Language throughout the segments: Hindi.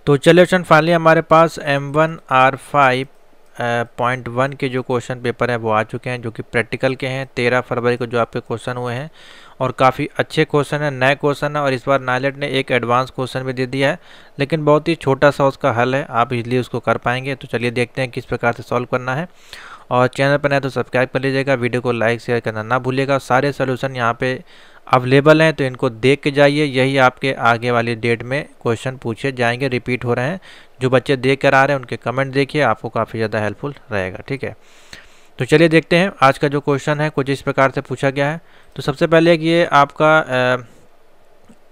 तो चलिए ऑप्शन फाइनली हमारे पास M1R5.1 के जो क्वेश्चन पेपर है वो आ चुके हैं, जो कि प्रैक्टिकल के हैं। 13 फरवरी को जो आपके क्वेश्चन हुए हैं और काफ़ी अच्छे क्वेश्चन है, नए क्वेश्चन है। और इस बार नाइलेट ने एक एडवांस क्वेश्चन भी दे दिया है, लेकिन बहुत ही छोटा सा उसका हल है, आप इजीली उसको कर पाएंगे। तो चलिए देखते हैं किस प्रकार से सॉल्व करना है। और चैनल पर नए तो सब्सक्राइब कर लीजिएगा, वीडियो को लाइक शेयर करना ना भूलिएगा। सारे सोल्यूशन यहाँ पे अवेलेबल हैं, तो इनको देख के जाइए, यही आपके आगे वाली डेट में क्वेश्चन पूछे जाएंगे, रिपीट हो रहे हैं। जो बच्चे देख कर आ रहे हैं उनके कमेंट देखिए, आपको काफ़ी ज़्यादा हेल्पफुल रहेगा। ठीक है, तो चलिए देखते हैं आज का जो क्वेश्चन है कुछ इस प्रकार से पूछा गया है। तो सबसे पहले ये आपका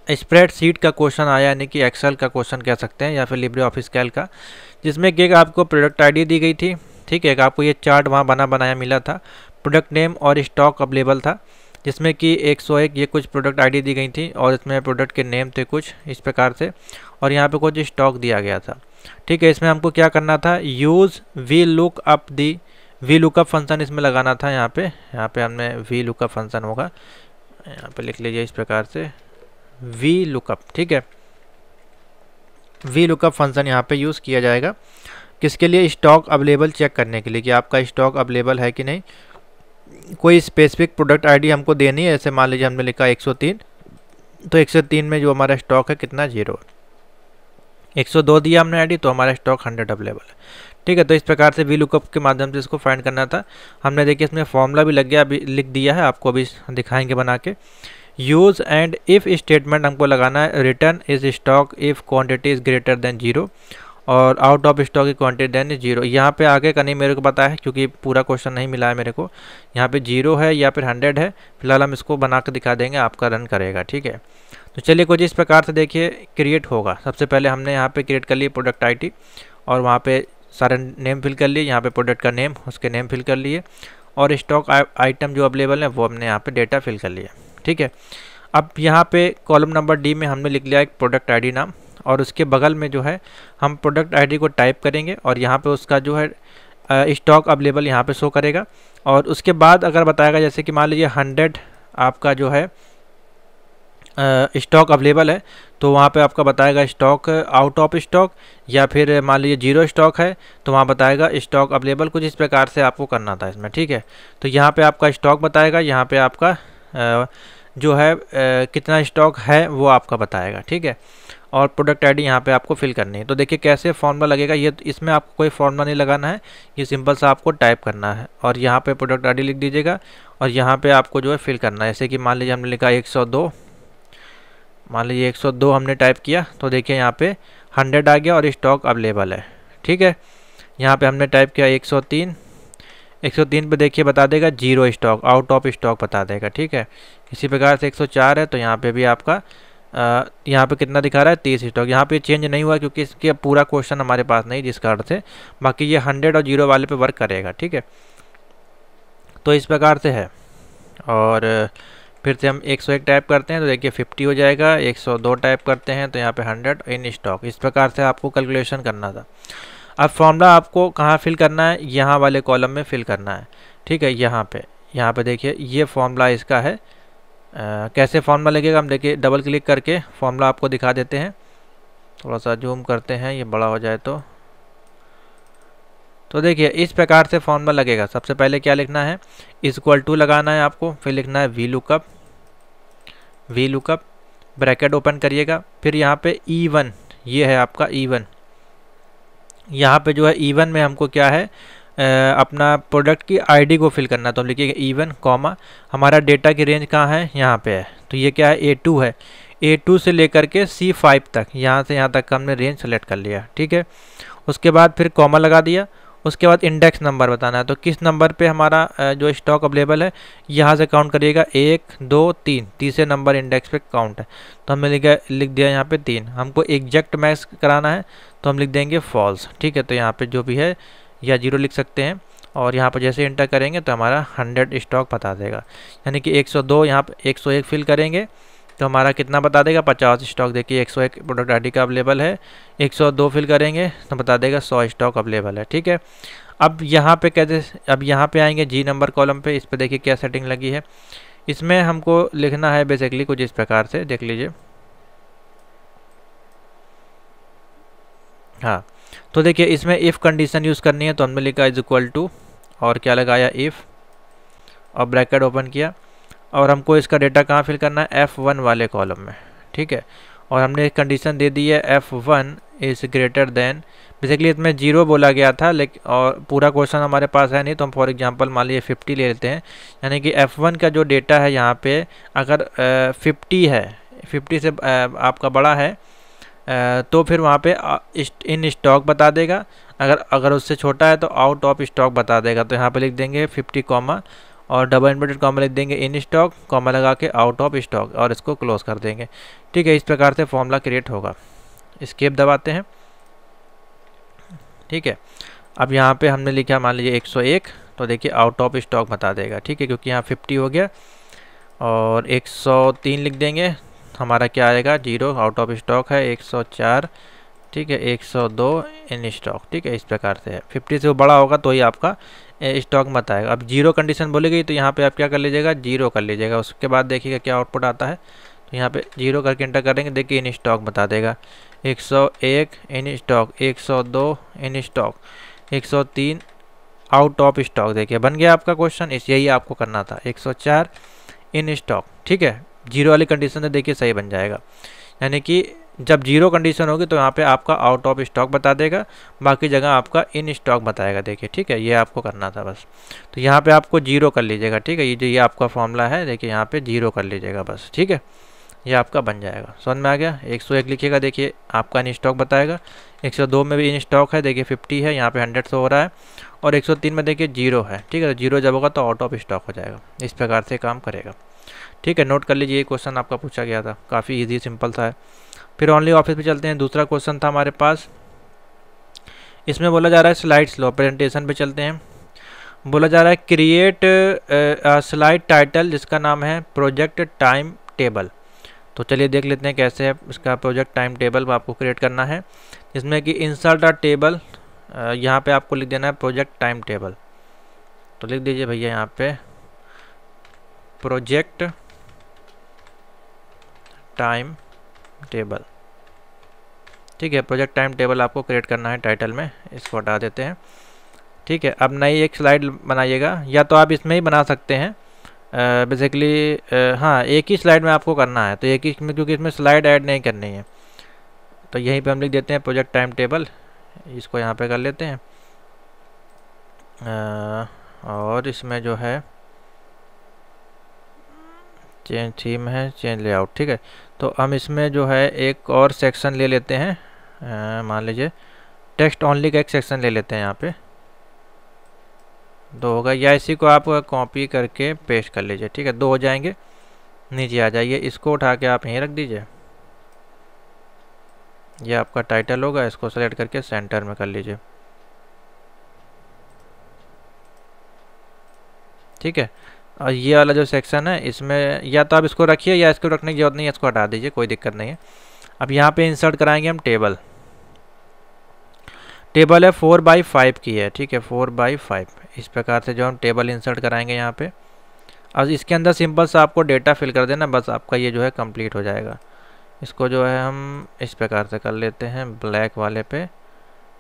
स्प्रेडशीट का क्वेश्चन आया, यानी कि एक्सेल का क्वेश्चन कह सकते हैं या फिर लिब्रे ऑफिस कैल्क का, जिसमें कि एक आपको प्रोडक्ट आईडी दी गई थी। ठीक है, आपको ये चार्ट वहाँ बनाया मिला था, प्रोडक्ट नेम और स्टॉक अवेलेबल था, जिसमें कि 101 ये कुछ प्रोडक्ट आईडी दी गई थी और इसमें प्रोडक्ट के नेम थे कुछ इस प्रकार से, और यहाँ पे कुछ स्टॉक दिया गया था। ठीक है, इसमें हमको क्या करना था, यूज़ वी लुकअप फंक्शन इसमें लगाना था। यहाँ पे हमने वी लुकअप फंक्शन होगा, यहाँ पे लिख लीजिए इस प्रकार से वी लुकअप। ठीक है, वी लुकअप फंक्शन यहाँ पे यूज़ किया जाएगा, किसके लिए, स्टॉक अवेलेबल चेक करने के लिए कि आपका स्टॉक अवेलेबल है कि नहीं। कोई स्पेसिफिक प्रोडक्ट आईडी हमको देनी है, जैसे मान लीजिए हमने लिखा 103, तो 103 में जो हमारा स्टॉक है कितना, 0। 102 दिया हमने आईडी, तो हमारा स्टॉक 100 अवेलेबल है। ठीक है, तो इस प्रकार से वी लुकअप के माध्यम से इसको फाइंड करना था। हमने देखिए इसमें फॉर्मूला भी लग गया, अभी लिख दिया है, आपको अभी दिखाएंगे बना के। यूज़ एंड इफ़ स्टेटमेंट हमको लगाना है, return is stock if quantity is greater than 0 और आउट ऑफ स्टॉक की क्वांटिटी देन 0। यहाँ पे आगे का नहीं मेरे को पता है, क्योंकि पूरा क्वेश्चन नहीं मिला है मेरे को। यहाँ पे 0 है या फिर 100 है, फिलहाल हम इसको बना के दिखा देंगे, आपका रन करेगा। ठीक है, तो चलिए कुछ इस प्रकार से देखिए क्रिएट होगा। सबसे पहले हमने यहाँ पे क्रिएट कर लिए प्रोडक्ट आईडी और वहाँ पे सारे नेम फिल कर लिए। यहाँ पे प्रोडक्ट का नेम, उसके नेम फिल कर लिए और स्टॉक आइटम जो अवेलेबल है वो हमने यहाँ पे डेटा फिल कर लिया। ठीक है, अब यहाँ पे कॉलम नंबर डी में हमने लिख लिया एक प्रोडक्ट आईडी नाम, और उसके बगल में जो है हम प्रोडक्ट आईडी को टाइप करेंगे और यहाँ पे उसका जो है स्टॉक अवेलेबल यहाँ पे शो करेगा। और उसके बाद अगर बताएगा, जैसे कि मान लीजिए 100 आपका जो है स्टॉक अवेलेबल है, तो वहाँ पे आपका बताएगा स्टॉक आउट ऑफ स्टॉक, या फिर मान लीजिए 0 स्टॉक है तो वहाँ बताएगा स्टॉक अवेलेबल। कुछ इस प्रकार से आपको करना था इसमें। ठीक है, तो यहाँ पे आपका स्टॉक बताएगा, यहाँ पे आपका जो है कितना स्टॉक है वो आपका बताएगा। ठीक है, और प्रोडक्ट आईडी यहाँ पे आपको फिल करनी है। तो देखिए कैसे फॉर्मूला लगेगा, ये इसमें आपको कोई फॉर्मूला नहीं लगाना है, ये सिंपल सा आपको टाइप करना है और यहाँ पे प्रोडक्ट आईडी लिख दीजिएगा और यहाँ पे आपको जो है फिल करना है। जैसे कि मान लीजिए हमने लिखा 102, मान लीजिए 102 हमने टाइप किया, तो देखिए यहाँ पे 100 आ गया और स्टॉक अवेलेबल है। ठीक है, यहाँ पे हमने टाइप किया 103, 103 पे देखिए बता देगा 0 स्टॉक, आउट ऑफ स्टॉक बता देगा। ठीक है, इसी प्रकार से 104 है तो यहाँ पे भी आपका यहाँ पे कितना दिखा रहा है, 30 स्टॉक। यहाँ पे चेंज नहीं हुआ क्योंकि इसके पूरा क्वेश्चन हमारे पास नहीं, जिस कारण से बाकी ये 100 और 0 वाले पे वर्क करेगा। ठीक है, तो इस प्रकार से है। और फिर से हम 101 टाइप करते हैं तो देखिए 50 हो जाएगा, 102 टाइप करते हैं तो यहाँ पे 100 इन स्टॉक। इस प्रकार से आपको कैलकुलेशन करना था। अब फॉर्मूला आपको कहाँ फिल करना है, यहाँ वाले कॉलम में फिल करना है। ठीक है, यहाँ पे देखिए ये फॉर्मूला इसका है। कैसे फॉर्मूला लगेगा, हम देखिए डबल क्लिक करके फॉर्मूला आपको दिखा देते हैं। थोड़ा सा जूम करते हैं, ये बड़ा हो जाए तो देखिए इस प्रकार से फॉर्मूला लगेगा। सबसे पहले क्या लिखना है, इक्वल टू लगाना है आपको, फिर लिखना है वी लुकअप ब्रैकेट ओपन करिएगा। फिर यहाँ पे E1, ये है आपका E1। यहाँ पे जो है E1 में हमको क्या है, अपना प्रोडक्ट की आईडी को फिल करना। तो हम लिखिएगा E1 कॉमा, हमारा डेटा की रेंज कहाँ है, यहाँ पे है, तो ये क्या है A2 है। A2 से लेकर के C5 तक, यहाँ से यहाँ तक का हमने रेंज सेलेक्ट कर लिया। ठीक है, उसके बाद फिर कॉमा लगा दिया। उसके बाद इंडेक्स नंबर बताना है, तो किस नंबर पे हमारा जो स्टॉक अवेलेबल है, यहाँ से काउंट करिएगा 1 2 3, तीसरे नंबर इंडेक्स पे काउंट है। तो हमने लिख दिया यहाँ पे 3। हमको एग्जैक्ट मैच कराना है तो हम लिख देंगे फॉल्स। ठीक है, तो यहाँ पे जो भी है या 0 लिख सकते हैं और यहाँ पर जैसे इंटर करेंगे तो हमारा 100 स्टॉक बता देगा। यानी कि 102, यहाँ पे 101 फिल करेंगे तो हमारा कितना बता देगा, 50 स्टॉक। देखिए 101 प्रोडक्ट आईडी का अवेलेबल है, 102 फिल करेंगे तो बता देगा 100 स्टॉक अवेलेबल है। ठीक है, अब यहाँ पे कैसे, अब यहाँ पे आएंगे जी नंबर कॉलम पे। इस पे देखिए क्या सेटिंग लगी है, इसमें हमको लिखना है बेसिकली कुछ इस प्रकार से, देख लीजिए। हाँ, तो देखिए इसमें इफ़ कंडीशन यूज़ करनी है, तो हमने लिखा इज इक्वल टू और क्या लगाया इफ़ और ब्रैकेट ओपन किया, और हमको इसका डेटा कहाँ फिल करना है, F1 वाले कॉलम में, ठीक है। और हमने एक कंडीशन दे दी है F1 is greater than, basically इसमें 0 बोला गया था, लेकिन और पूरा क्वेश्चन हमारे पास है नहीं, तो हम फॉर एग्जांपल मान लीजिए 50 ले लेते हैं। यानी कि F1 का जो डेटा है यहाँ पे अगर 50 है, 50 से आपका बड़ा है, तो फिर वहाँ पे इन स्टॉक बता देगा, अगर उससे छोटा है तो आउट ऑफ स्टॉक बता देगा। तो यहाँ पे लिख देंगे 50 कॉमा और डबल इन्वर्टेड कॉमा लिख देंगे इन स्टॉक, कॉमा लगा के आउट ऑफ स्टॉक, और इसको क्लोज कर देंगे, ठीक है। इस प्रकार से फॉर्मूला क्रिएट होगा। एस्केप दबाते हैं, ठीक है। अब यहाँ पे हमने लिखा मान लीजिए 101, तो देखिए आउट ऑफ स्टॉक बता देगा, ठीक है, क्योंकि यहाँ 50 हो गया। और 103 लिख देंगे, हमारा क्या आएगा, 0 आउट ऑफ स्टॉक है। 104, ठीक है, 102 इन स्टॉक, ठीक है। इस प्रकार से है, 50 से वो बड़ा होगा तो ही आपका स्टॉक मत आएगा। अब 0 कंडीशन बोलेगी तो यहाँ पे आप क्या कर लीजिएगा, 0 कर लीजिएगा। उसके बाद देखिएगा क्या आउटपुट आता है, तो यहाँ पे 0 करके एंटर करेंगे, देखिए इन स्टॉक बता देगा। 101 in stock, 102 in stock, 103 out of stock. देखिए बन गया आपका क्वेश्चन, यही आपको करना था। 104 इन स्टॉक, ठीक है। 0 वाली कंडीशन से देखिए सही बन जाएगा। यानी कि जब 0 कंडीशन होगी तो यहाँ पे आपका आउट ऑफ स्टॉक बता देगा, बाकी जगह आपका इन स्टॉक बताएगा। देखिए, ठीक है, ये आपको करना था बस। तो यहाँ पे आपको 0 कर लीजिएगा, ठीक है। ये जो ये आपका फॉर्मूला है, देखिए यहाँ पे 0 कर लीजिएगा बस, ठीक है। ये आपका बन जाएगा। समझ में आ गया। 101 लिखिएगा, देखिए आपका इन स्टॉक बताएगा। 102 में भी इन स्टॉक है, देखिए 50 है, यहाँ पे 100 से हो रहा है। और 103 में देखिए 0 है, ठीक है। 0 जब होगा तो आउट ऑफ स्टॉक हो जाएगा। इस प्रकार से काम करेगा, ठीक है। नोट कर लीजिए, ये क्वेश्चन आपका पूछा गया था, काफ़ी ईजी सिंपल सा है। फिर ओनली ऑफिस पे चलते हैं। दूसरा क्वेश्चन था हमारे पास, इसमें बोला जा रहा है स्लाइड स्लो। प्रेजेंटेशन पे चलते हैं। बोला जा रहा है क्रिएट स्लाइड टाइटल जिसका नाम है प्रोजेक्ट टाइम टेबल। तो चलिए देख लेते हैं कैसे है इसका प्रोजेक्ट टाइम टेबल आपको क्रिएट करना है, जिसमें कि इंसर्ट अ टेबल, यहाँ पे आपको लिख देना है प्रोजेक्ट टाइम टेबल। तो लिख दीजिए भैया यहाँ पे प्रोजेक्ट टाइम टेबल, ठीक है। प्रोजेक्ट टाइम टेबल आपको क्रिएट करना है टाइटल में, इसको हटा देते हैं, ठीक है। अब नई एक स्लाइड बनाइएगा, या तो आप इसमें ही बना सकते हैं बेसिकली, हाँ एक ही स्लाइड में आपको करना है, तो एक ही में, क्योंकि इसमें स्लाइड ऐड नहीं करनी है। तो यहीं पे हम लिख देते हैं प्रोजेक्ट टाइम टेबल, इसको यहाँ पे कर लेते हैं। और इसमें जो है चेंज थीम है, चेंज लेआउट, ठीक है। तो हम इसमें जो है एक और सेक्शन ले लेते हैं, मान लीजिए टेक्स्ट ओनली का एक सेक्शन ले लेते हैं, यहाँ पे 2 होगा, या इसी को आप कॉपी करके पेस्ट कर लीजिए, ठीक है। 2 हो जाएंगे, नीचे आ जाइए, इसको उठा के आप यहीं रख दीजिए। यह आपका टाइटल होगा, इसको सेलेक्ट करके सेंटर में कर लीजिए, ठीक है। और ये वाला जो सेक्शन है, इसमें या तो आप इसको रखिए या इसको रखने की जरूरत नहीं है, इसको हटा दीजिए, कोई दिक्कत नहीं है। अब यहाँ पे इंसर्ट कराएंगे हम टेबल। टेबल है 4x5 की है, ठीक है, 4x5। इस प्रकार से जो हम टेबल इंसर्ट कराएंगे यहाँ पे, अब इसके अंदर सिंपल सा आपको डेटा फिल कर देना, बस आपका ये जो है कंप्लीट हो जाएगा। इसको जो है हम इस प्रकार से कर लेते हैं, ब्लैक वाले पे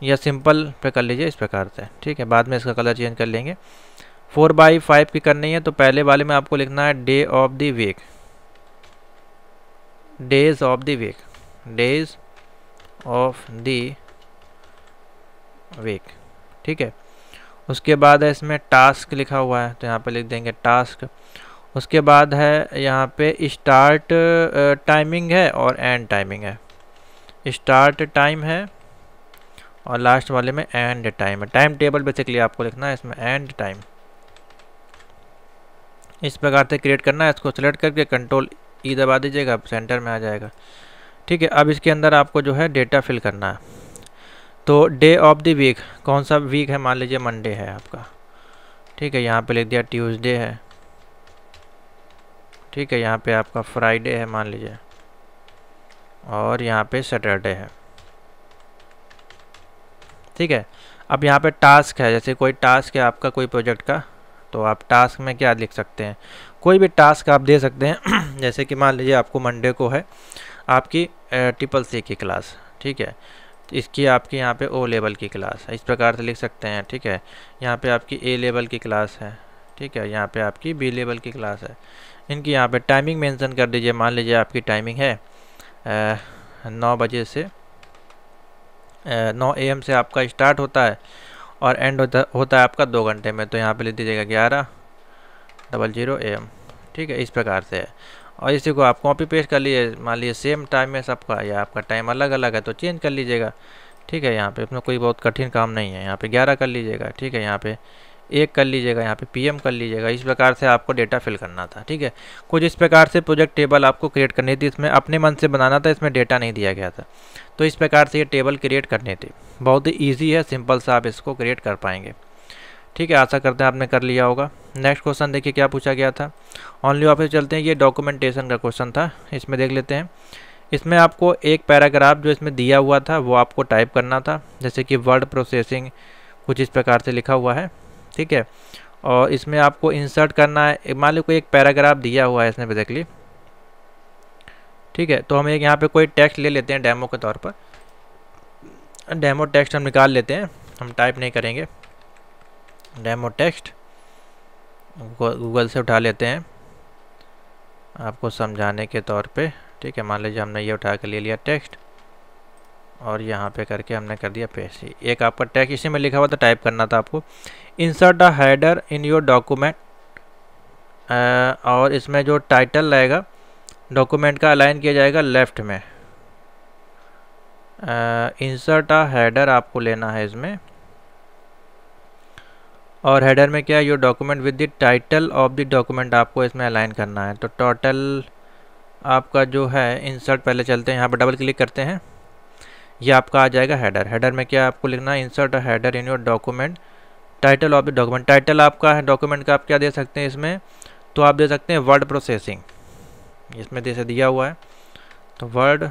या सिंपल पे कर लीजिए, इस प्रकार से, ठीक है। बाद में इसका कलर चेंज कर लेंगे। 4x5 की करनी है, तो पहले वाले में आपको लिखना है day of the week, days of the week, days of the week, ठीक है। उसके बाद है इसमें टास्क लिखा हुआ है, तो यहाँ पे लिख देंगे टास्क। उसके बाद है यहाँ पे स्टार्ट टाइमिंग है और एंड टाइमिंग है। स्टार्ट टाइम है और लास्ट वाले में एंड टाइम है। टाइम टेबल बेसिकली आपको लिखना है इसमें एंड टाइम, इस प्रकार से क्रिएट करना है। इसको सेलेक्ट करके कंट्रोल ई दबा दीजिएगा, सेंटर में आ जाएगा, ठीक है। अब इसके अंदर आपको जो है डेटा फिल करना है। तो डे ऑफ द वीक, कौन सा वीक है, मान लीजिए मंडे है आपका, ठीक है। यहाँ पे लिख दिया ट्यूसडे है, ठीक है। यहाँ पे आपका फ्राइडे है मान लीजिए, और यहाँ पे सैटरडे है, ठीक है। अब यहाँ पे टास्क है, जैसे कोई टास्क है आपका कोई प्रोजेक्ट का, तो आप टास्क में क्या लिख सकते हैं, कोई भी टास्क आप दे सकते हैं। जैसे कि मान लीजिए आपको मंडे को है आपकी CCC की क्लास, ठीक है। इसकी आपकी यहाँ पे ओ लेवल की क्लास है, इस प्रकार से लिख सकते हैं। ठीक है, यहाँ पे आपकी ए लेवल की क्लास है। ठीक है, यहाँ पे आपकी बी लेवल की क्लास है। इनकी यहाँ पे टाइमिंग मेंशन कर दीजिए। मान लीजिए आपकी टाइमिंग है 9 बजे से 9 AM से आपका स्टार्ट होता है और एंड होता है आपका 2 घंटे में। तो यहाँ पे लिख दीजिएगा 11:00 AM। ठीक है, इस प्रकार से है। और इसी को आप कॉपी पेस्ट कर लीजिए। मान लीजिए सेम टाइम में सबका या आपका टाइम अलग अलग है तो चेंज कर लीजिएगा। ठीक है, यहाँ पे इसमें कोई बहुत कठिन काम नहीं है। यहाँ पे 11 कर लीजिएगा। ठीक है, यहाँ पे 1 कर लीजिएगा, यहाँ पे PM कर लीजिएगा। इस प्रकार से आपको डेटा फिल करना था। ठीक है, कुछ इस प्रकार से प्रोजेक्ट टेबल आपको क्रिएट करनी थी। इसमें अपने मन से बनाना था, इसमें डेटा नहीं दिया गया था। तो इस प्रकार से ये टेबल क्रिएट करनी थी। बहुत ही ईजी है, सिंपल सा आप इसको क्रिएट कर पाएंगे। ठीक है, आशा करते हैं आपने कर लिया होगा। नेक्स्ट क्वेश्चन देखिए क्या पूछा गया था। ओनली ऑफिस चलते हैं, ये डॉक्यूमेंटेशन का क्वेश्चन था। इसमें देख लेते हैं। इसमें आपको एक पैराग्राफ जो इसमें दिया हुआ था वो आपको टाइप करना था, जैसे कि वर्ड प्रोसेसिंग कुछ इस प्रकार से लिखा हुआ है। ठीक है, और इसमें आपको इंसर्ट करना है। मान लो कोई एक पैराग्राफ दिया हुआ है इसमें बेसिकली। ठीक है, तो हम एक यहाँ पे कोई टेक्स्ट ले लेते हैं डेमो के तौर पर। डेमो टेक्स्ट हम निकाल लेते हैं, हम टाइप नहीं करेंगे। डेमो टेक्स्ट गूगल से उठा लेते हैं आपको समझाने के तौर पे। ठीक है, मान लीजिए हमने ये उठा के ले लिया टेक्स्ट और यहाँ पे करके हमने कर दिया पेस्ट। एक आपका टेक्स्ट इसी में लिखा हुआ था, टाइप करना था आपको। Insert a header in your document, और इसमें जो टाइटल रहेगा डॉक्यूमेंट का अलाइन किया जाएगा लेफ्ट में। इंसर्ट अ हेडर आपको लेना है इसमें, और हेडर में क्या है, your document with the title of the document आपको इसमें अलाइन करना है। तो टोटल आपका जो है इंसर्ट, पहले चलते हैं यहाँ पर डबल क्लिक करते हैं, ये आपका आ जाएगा हेडर। हेडर में क्या आपको लिखना है, insert a header in your document title of the document. Title आपका है डॉक्यूमेंट का, आप क्या दे सकते हैं इसमें, तो आप दे सकते हैं वर्ड प्रोसेसिंग, इसमें जैसे दिया हुआ है। तो वर्ड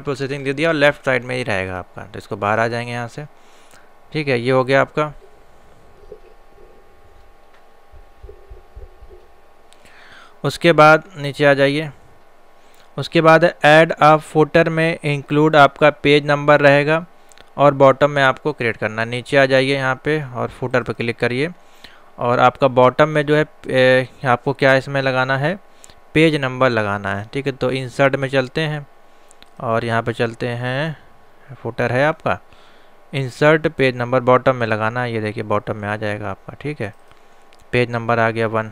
प्रोसेसिंग दे दिया और लेफ्ट साइड में ही रहेगा आपका। तो इसको बाहर आ जाएंगे यहाँ से। ठीक है, ये हो गया आपका। उसके बाद नीचे आ जाइए। उसके बाद ऐड अ फुटर में इंक्लूड आपका पेज नंबर रहेगा और बॉटम में आपको क्रिएट करना। नीचे आ जाइए यहाँ पे और फुटर पे क्लिक करिए और आपका बॉटम में जो है आपको क्या इसमें लगाना है, पेज नंबर लगाना है। ठीक है, तो इंसर्ट में चलते हैं और यहाँ पे चलते हैं, फुटर है आपका, इंसर्ट पेज नंबर बॉटम में लगाना है। ये देखिए बॉटम में आ जाएगा आपका। ठीक है, पेज नंबर आ गया 1।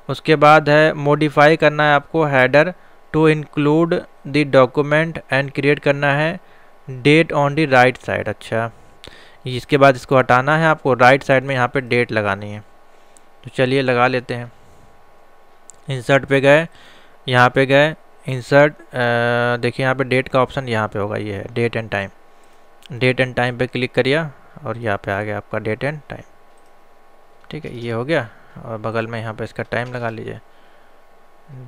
उसके बाद है मॉडिफाई करना है आपको header to include the document and create करना है date on the right side. अच्छा, इसके बाद इसको हटाना है आपको, राइट साइड में यहाँ पे डेट लगानी है। तो चलिए लगा लेते हैं। इंसर्ट पे गए, यहाँ पे गए इंसर्ट, देखिए यहाँ पे डेट का ऑप्शन यहाँ पे होगा, ये है date and time. Date and time पे क्लिक करिए और यहाँ पे आ गया आपका डेट एंड टाइम। ठीक है, ये हो गया। और बगल में यहाँ पे इसका टाइम लगा लीजिए,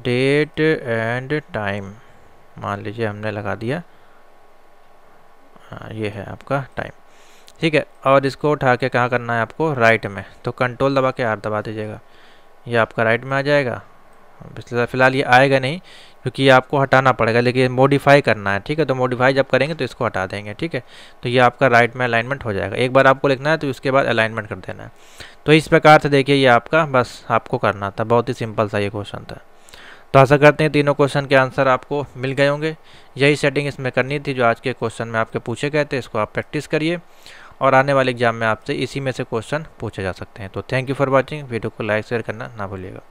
डेट एंड टाइम मान लीजिए हमने लगा दिया। हाँ, ये है आपका टाइम। ठीक है, और इसको उठा के कहाँ करना है आपको, राइट में। तो कंट्रोल दबा के R दबा दीजिएगा, ये आपका राइट में आ जाएगा। फिलहाल ये आएगा नहीं क्योंकि ये आपको हटाना पड़ेगा, लेकिन मॉडिफाई करना है। ठीक है, तो मॉडिफाई जब करेंगे तो इसको हटा देंगे। ठीक है, तो ये आपका राइट में अलाइनमेंट हो जाएगा। एक बार आपको लिखना है तो उसके बाद अलाइनमेंट कर देना है। तो इस प्रकार से देखिए ये आपका बस आपको करना था, बहुत ही सिंपल सा ये क्वेश्चन था। तो आशा करते हैं तीनों क्वेश्चन के आंसर आपको मिल गए होंगे। यही सेटिंग इसमें करनी थी जो आज के क्वेश्चन में आपके पूछे गए थे। इसको आप प्रैक्टिस करिए और आने वाले एग्जाम में आपसे इसी में से क्वेश्चन पूछे जा सकते हैं। तो thank you for watching. Video को लाइक शेयर करना ना भूलिएगा।